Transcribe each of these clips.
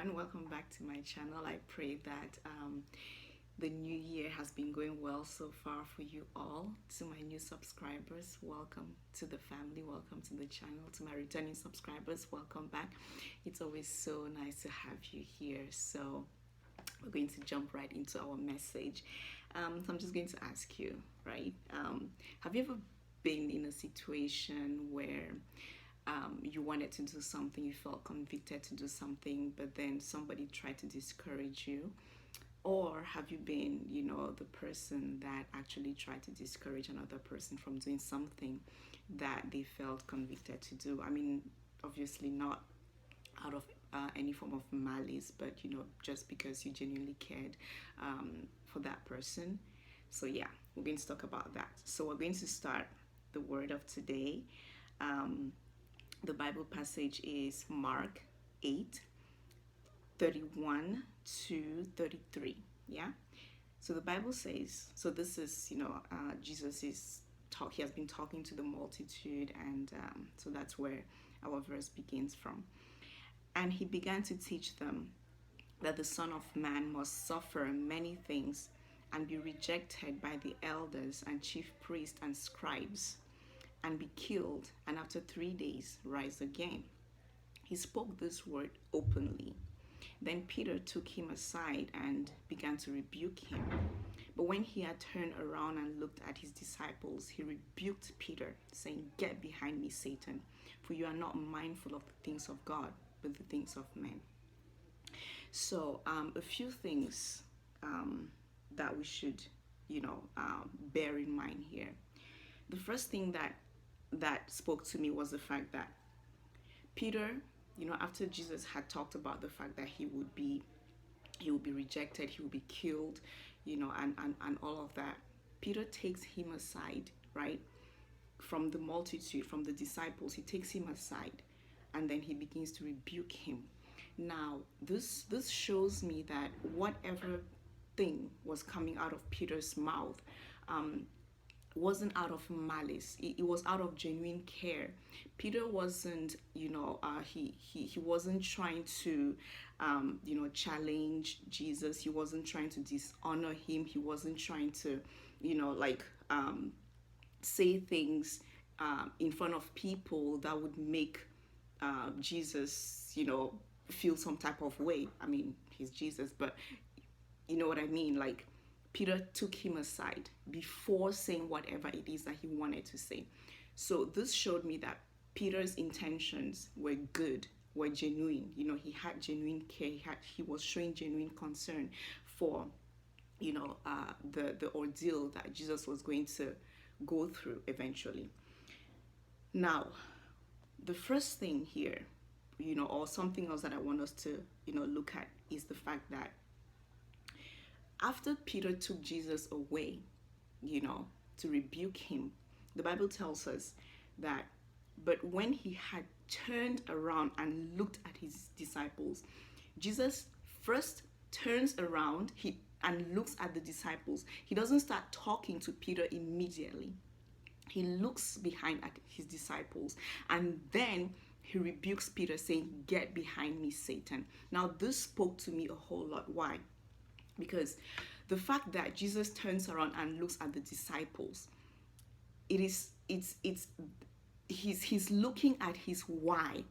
everyone, welcome back to my channel. I pray that the new year has been going well so far for you all. To my new subscribers, welcome to the family, welcome to the channel. To my returning subscribers, welcome back. It's always so nice to have you here. So we're going to jump right into our message. So I'm just going to ask you, right? Have you ever been in a situation where you wanted to do something, you felt convicted to do something, but then somebody tried to discourage you? Or have you been, the person that actually tried to discourage another person from doing something that they felt convicted to do? I mean, obviously not out of any form of malice, but, just because you genuinely cared for that person. So yeah, we're going to talk about that. So we're going to start the word of today. The Bible passage is Mark 8:31 to 33. Yeah. So the Bible says, so this is, Jesus is he has been talking to the multitude, and so that's where our verse begins from. And he began to teach them that the Son of Man must suffer many things and be rejected by the elders and chief priests and scribes, and be killed, and after 3 days rise again. He spoke this word openly. Then Peter took him aside and began to rebuke him. But when he had turned around and looked at his disciples, he rebuked Peter, saying, "Get behind me, Satan, for you are not mindful of the things of God, but the things of men." So a few things that we should, bear in mind here. The first thing that spoke to me was the fact that Peter, after Jesus had talked about the fact that he would be rejected, he would be killed, and all of that, Peter takes him aside, right? From the multitude, from the disciples, he takes him aside, and then he begins to rebuke him. Now, this shows me that whatever thing was coming out of Peter's mouth wasn't out of malice. It was out of genuine care. Peter wasn't, he wasn't trying to, challenge Jesus. He wasn't trying to dishonor him. He wasn't trying to, say things in front of people that would make Jesus, feel some type of way. I mean, he's Jesus, but you know what I mean? Like, Peter took him aside before saying whatever it is that he wanted to say. So this showed me that Peter's intentions were good, were genuine. He had genuine care. He was showing genuine concern for, the ordeal that Jesus was going to go through eventually. Now, the first thing here, or something else that I want us to, look at is the fact that after Peter took Jesus away, to rebuke him, the Bible tells us that, but when he had turned around and looked at his disciples, Jesus first turns around and looks at the disciples. He doesn't start talking to Peter immediately. He looks behind at his disciples, and then he rebukes Peter, saying, "Get behind me, Satan." Now, this spoke to me a whole lot. Why? Because the fact that Jesus turns around and looks at the disciples, he's looking at his why.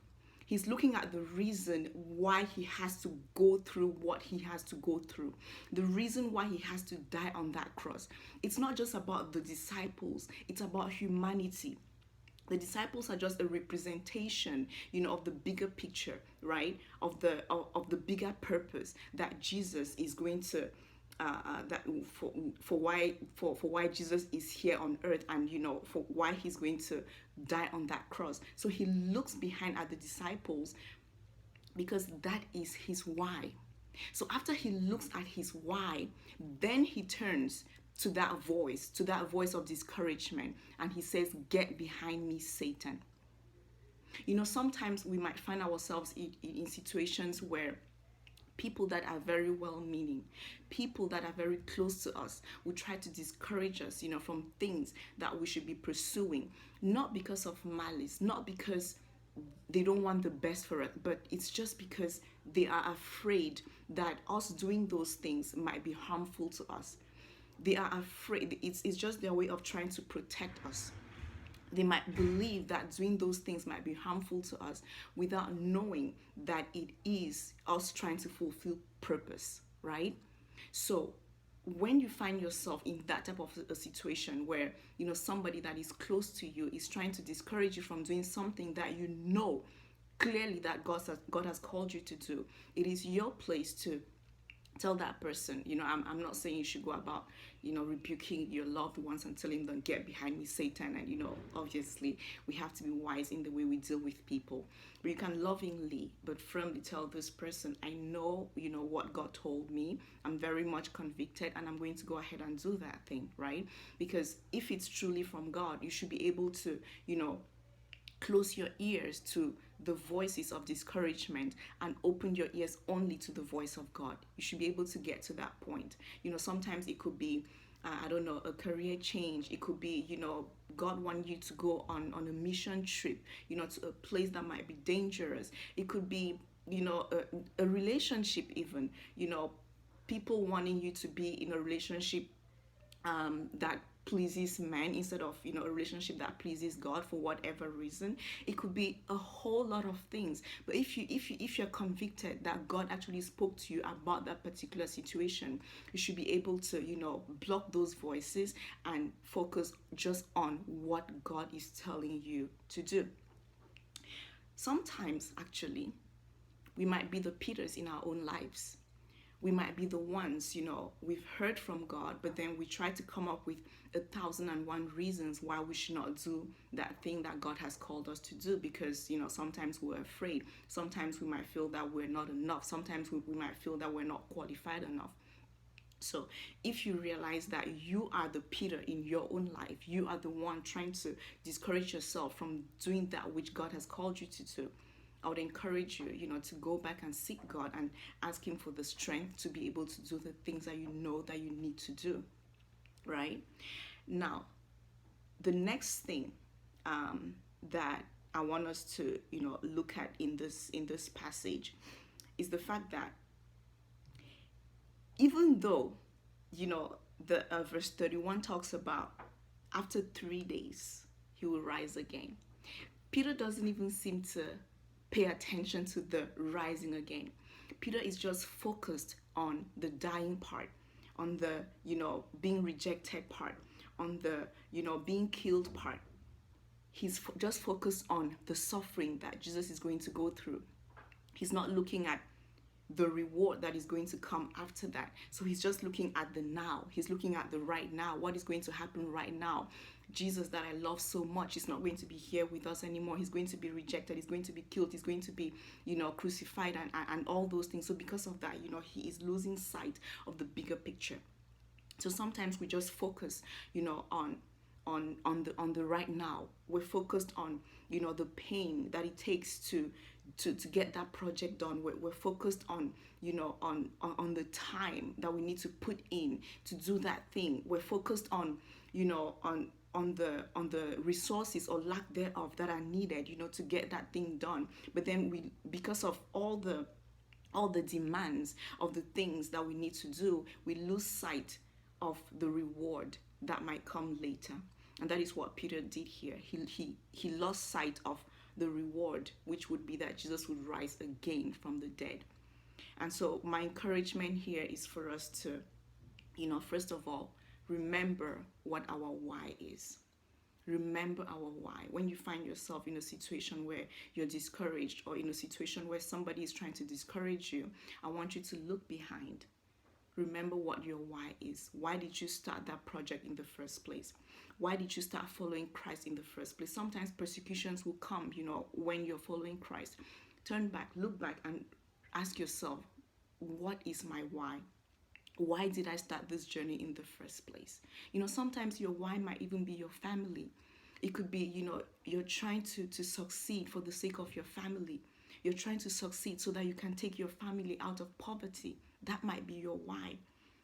He's looking at the reason why he has to go through what he has to go through. The reason why he has to die on that cross. It's not just about the disciples, it's about humanity. The disciples are just a representation, of the bigger picture, right? Of the bigger purpose that Jesus is going to, for why Jesus is here on earth, and for why he's going to die on that cross. So he looks behind at the disciples because that is his why. So after he looks at his why, then he turns to that voice of discouragement, and he says, "Get behind me, Satan." Sometimes we might find ourselves in situations where people that are very well-meaning, people that are very close to us, will try to discourage us, from things that we should be pursuing, not because of malice, not because they don't want the best for us, but it's just because they are afraid that us doing those things might be harmful to us. They are afraid. It's just their way of trying to protect us. They might believe that doing those things might be harmful to us without knowing that it is us trying to fulfill purpose, right? So when you find yourself in that type of a situation where somebody that is close to you is trying to discourage you from doing something that clearly that God has called you to do, it is your place to tell that person, I'm not saying you should go about, rebuking your loved ones and telling them, get behind me, Satan. And, obviously we have to be wise in the way we deal with people. But you can lovingly but firmly tell this person, I know, what God told me. I'm very much convicted and I'm going to go ahead and do that thing, right? Because if it's truly from God, you should be able to, close your ears to the voices of discouragement and open your ears only to the voice of God. You should be able to get to that point. Sometimes it could be, I don't know, a career change. It could be, God wants you to go on a mission trip, to a place that might be dangerous. It could be, a relationship even, people wanting you to be in a relationship that pleases man instead of a relationship that pleases God for whatever reason. It could be a whole lot of things. But if you're convicted that God actually spoke to you about that particular situation, you should be able to block those voices and focus just on what God is telling you to do. Sometimes actually we might be the Peters in our own lives. We might be the ones, we've heard from God, but then we try to come up with 1,001 reasons why we should not do that thing that God has called us to do, because, sometimes we're afraid. Sometimes we might feel that we're not enough. Sometimes we might feel that we're not qualified enough. So if you realize that you are the Peter in your own life, you are the one trying to discourage yourself from doing that which God has called you to do, I would encourage you, to go back and seek God and ask Him for the strength to be able to do the things that you know that you need to do, right? Now, the next thing that I want us to, look at in this passage is the fact that even though, the verse 31 talks about after 3 days He will rise again, Peter doesn't even seem to pay attention to the rising again. Peter is just focused on the dying part, on the, being rejected part, on the, being killed part. He's just focused on the suffering that Jesus is going to go through. He's not looking at the reward that is going to come after that. So he's just looking at the now. He's looking at the right now. What is going to happen right now? Jesus that I love so much is not going to be here with us anymore. He's going to be rejected. He's going to be killed. He's going to be, crucified and all those things. So because of that, he is losing sight of the bigger picture. So sometimes we just focus, on the right now. We're focused on, the pain that it takes to get that project done. We're focused on, on the time that we need to put in to do that thing. We're focused on, on the resources or lack thereof that are needed, to get that thing done. But then because of all the demands of the things that we need to do, we lose sight of the reward that might come later. And that is what Peter did here. He lost sight of the reward, which would be that Jesus would rise again from the dead. And so my encouragement here is for us to, first of all, remember what our why is. Remember our why. When you find yourself in a situation where you're discouraged, or in a situation where somebody is trying to discourage you, I want you to look behind. Remember what your why is. Why did you start that project in the first place? Why did you start following Christ in the first place? Sometimes persecutions will come, when you're following Christ. Turn back, look back, and ask yourself, what is my why? Why did I start this journey in the first place? Sometimes your why might even be your family. It could be, you're trying to succeed for the sake of your family. You're trying to succeed so that you can take your family out of poverty. That might be your why.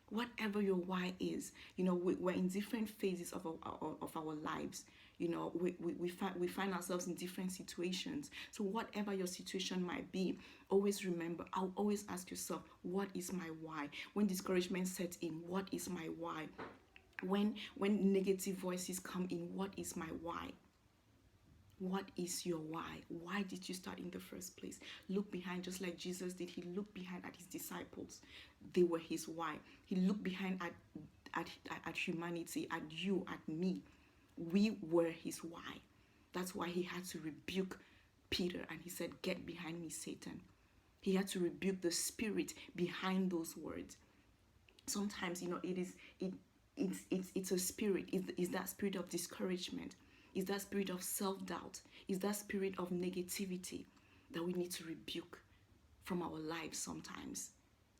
Whatever your why is, we're in different phases of our lives. we find ourselves in different situations. So whatever your situation might be, always remember, I'll always ask yourself, what is my why? When discouragement sets in, what is my why? When negative voices come in, what is my why? What is your why? Why did you start in the first place? Look behind, just like Jesus did. He looked behind at his disciples. They were his why. He looked behind at humanity, at you, at me. We were his why. That's why he had to rebuke Peter and he said, "Get behind me, Satan." He had to rebuke the spirit behind those words. Sometimes, it's a spirit. Is that spirit of discouragement? Is that spirit of self-doubt? Is that spirit of negativity that we need to rebuke from our lives sometimes,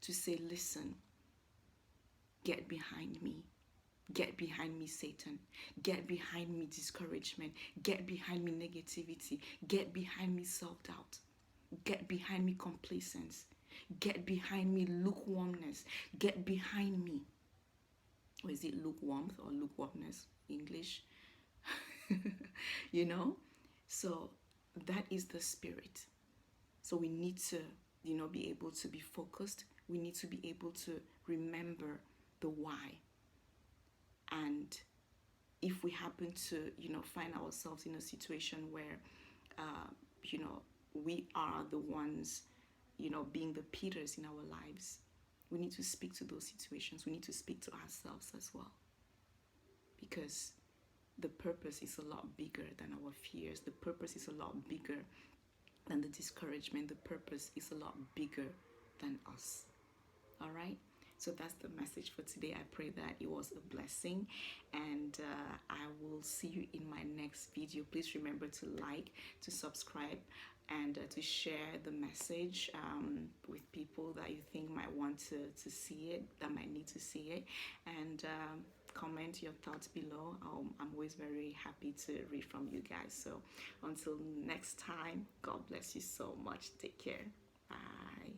to say, listen, get behind me. Get behind me, Satan. Get behind me, discouragement. Get behind me, negativity. Get behind me, self-doubt. Get behind me, complacence. Get behind me, lukewarmness. Get behind me. Or is it lukewarmth or lukewarmness? English. you know? So that is the spirit. So we need to, be able to be focused. We need to be able to remember the why. And if we happen to, find ourselves in a situation where, we are the ones, being the Peters in our lives, we need to speak to those situations. We need to speak to ourselves as well. Because the purpose is a lot bigger than our fears. The purpose is a lot bigger than the discouragement. The purpose is a lot bigger than us. All right? So that's the message for today. I pray that it was a blessing, and I will see you in my next video. Please remember to like, to subscribe, and to share the message with people that you think might want to see it, that might need to see it, and comment your thoughts below. I'm always very happy to read from you guys. So until next time, God bless you so much. Take care. Bye.